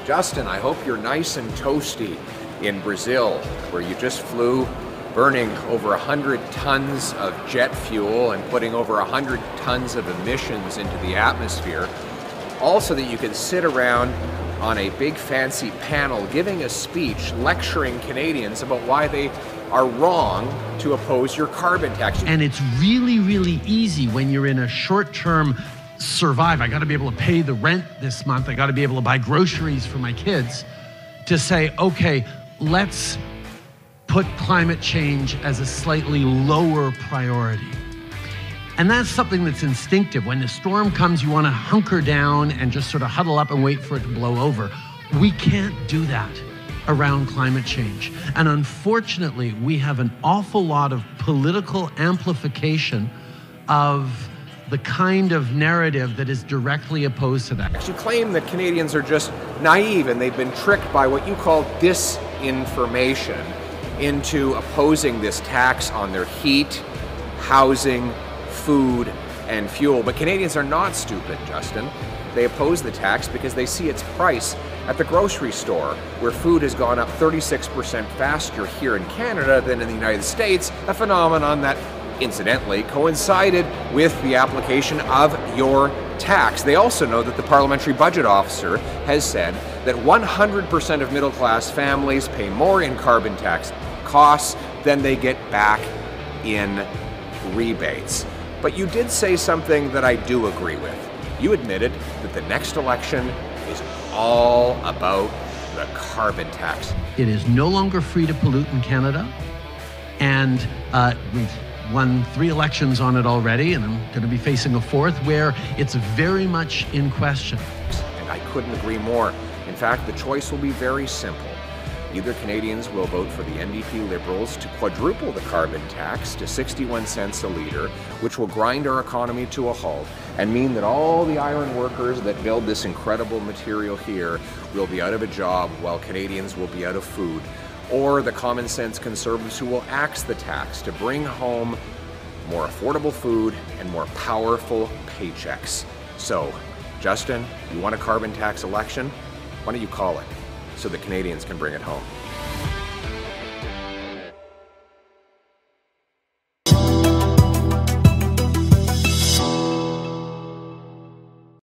Justin, I hope you're nice and toasty in Brazil, where you just flew, burning over 100 tons of jet fuel and putting over 100 tons of emissions into the atmosphere. Also that you can sit around on a big fancy panel giving a speech lecturing Canadians about why they are wrong to oppose your carbon tax. And it's really, really easy when you're in a short-term survive. I got to be able to pay the rent this month. I got to be able to buy groceries for my kids, to say, okay, let's put climate change as a slightly lower priority. And that's something that's instinctive. When the storm comes, you want to hunker down and just sort of huddle up and wait for it to blow over. We can't do that around climate change. And unfortunately, we have an awful lot of political amplification of the kind of narrative that is directly opposed to that. You claim that Canadians are just naive and they've been tricked by what you call disinformation into opposing this tax on their heat, housing, food, and fuel. But Canadians are not stupid, Justin. They oppose the tax because they see its price at the grocery store, where food has gone up 36% faster here in Canada than in the United States, a phenomenon that, incidentally, coincided with the application of your tax. They also know that the Parliamentary Budget Officer has said that 100% of middle-class families pay more in carbon tax costs than they get back in rebates. But you did say something that I do agree with. You admitted that the next election is all about the carbon tax. It is no longer free to pollute in Canada, and we've won 3 elections on it already, and I'm going to be facing a 4th where it's very much in question. And I couldn't agree more. In fact, the choice will be very simple. Either Canadians will vote for the NDP Liberals to quadruple the carbon tax to 61 cents a litre, which will grind our economy to a halt and mean that all the iron workers that build this incredible material here will be out of a job while Canadians will be out of food, or the common sense Conservatives who will axe the tax to bring home more affordable food and more powerful paychecks. So, Justin, you want a carbon tax election? Why don't you call it, so the Canadians can bring it home?